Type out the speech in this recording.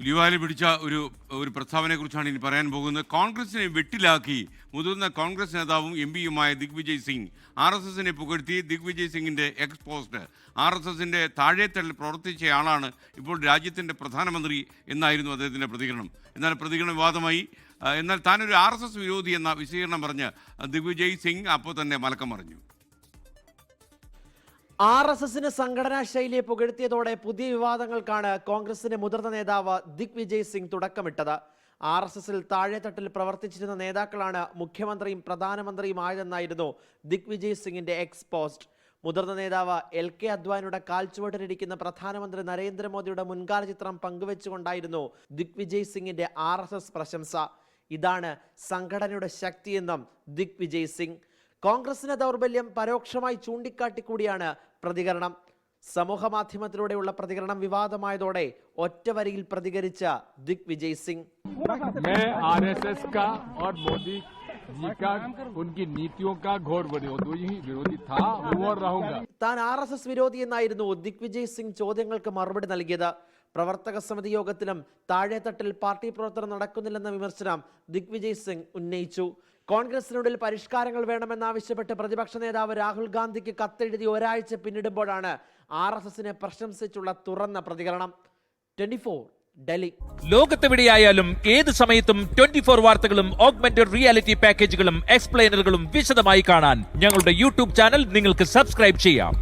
പുലിവാലി പിടിച്ച ഒരു പ്രസ്താവനയെക്കുറിച്ചാണ് ഇനി പറയാൻ പോകുന്നത്. കോൺഗ്രസിനെ വെട്ടിലാക്കി മുതിർന്ന കോൺഗ്രസ് നേതാവും എം പിയുമായ ദിഗ്വിജയ് സിംഗ് RSSനെ പുകഴ്ത്തി. ദിഗ്വിജയ് സിംഗിൻ്റെ എക്സ് പോസ്റ്റ് RSSൻ്റെ താഴേത്തട്ടിൽ പ്രവർത്തിച്ചയാളാണ് ഇപ്പോൾ രാജ്യത്തിൻ്റെ പ്രധാനമന്ത്രി എന്നായിരുന്നു അദ്ദേഹത്തിൻ്റെ പ്രതികരണം. എന്നാൽ പ്രതികരണം വിവാദമായി. എന്നാൽ താനൊരു RSS വിരോധി എന്ന വിശദീകരണം പറഞ്ഞ് ദിഗ്വിജയ് സിംഗ് അപ്പോൾ തന്നെ മലക്കം മറിഞ്ഞു. RSSന് സംഘടനാ ശൈലിയെ പുകഴ്ത്തിയതോടെ പുതിയ വിവാദങ്ങൾക്കാണ് കോൺഗ്രസിന്റെ മുതിർന്ന നേതാവ് ദിഗ്വിജയ് സിംഗ് തുടക്കമിട്ടത്. RSSൽ താഴെത്തട്ടിൽ പ്രവർത്തിച്ചിരുന്ന നേതാക്കളാണ് മുഖ്യമന്ത്രിയും പ്രധാനമന്ത്രിയുമായതെന്നായിരുന്നു ദിഗ്വിജയ് സിംഗിന്റെ എക്സ് പോസ്റ്റ്. മുതിർന്ന നേതാവ് LK അദ്വാനിയുടെ കാൽച്ചുവട്ടിലിരിക്കുന്ന പ്രധാനമന്ത്രി നരേന്ദ്രമോദിയുടെ മുൻകാല ചിത്രം പങ്കുവെച്ചുകൊണ്ടായിരുന്നു ദിഗ്വിജയ് സിംഗിന്റെ RSS പ്രശംസ. ഇതാണ് സംഘടനയുടെ ശക്തിയെന്നും ദിഗ്വിജയ് സിംഗ്. കോൺഗ്രസിന്റെ ദൗർബല്യം പരോക്ഷമായി ചൂണ്ടിക്കാട്ടിക്കൂടിയാണ് പ്രതികരണം. സമൂഹ മാധ്യമത്തിലൂടെയുള്ള പ്രതികരണം വിവാദമായതോടെ ഒറ്റവരിയിൽ പ്രതികരിച്ച ദിഗ്വിജയ് സിംഗ്, RSS का और मोदी जी का उनकी नीतियों का घोर विरोधी था और रहूंगा. താൻ RSS വിരോധി എന്നായിരുന്നു ദിഗ്വിജയ് സിംഗ് ചോദ്യങ്ങൾക്ക് മറുപടി നൽകിയത്. പ്രവർത്തക സമിതി യോഗത്തിലും താഴെത്തട്ടിൽ പാർട്ടി പ്രവർത്തനം നടക്കുന്നില്ലെന്ന വിമർശനം ദിഗ്വിജയ് സിംഗ് ഉന്നയിച്ചു. കോൺഗ്രസിനുള്ളിൽ പരിഷ്കാരങ്ങൾ വേണമെന്നാവശ്യപ്പെട്ട് പ്രതിപക്ഷ നേതാവ് രാഹുൽ ഗാന്ധിക്ക് കത്തെഴുതി ഒരാഴ്ച പിന്നിടുമ്പോഴാണ് RSSനെ പ്രശംസിച്ചുള്ള തുറന്ന പ്രതികരണം. 24 ഡൽഹി. ലോകത്തെവിടെയായാലും ഏത് സമയത്തും 24 വാർത്തകളും ഓഗ്മെന്റഡ് റിയാലിറ്റി പാക്കേജുകളും എക്സ്പ്ലെയിനറുകളും വിശദമായി കാണാൻ ഞങ്ങളുടെ യൂട്യൂബ് ചാനൽ നിങ്ങൾക്ക് സബ്സ്ക്രൈബ് ചെയ്യാം.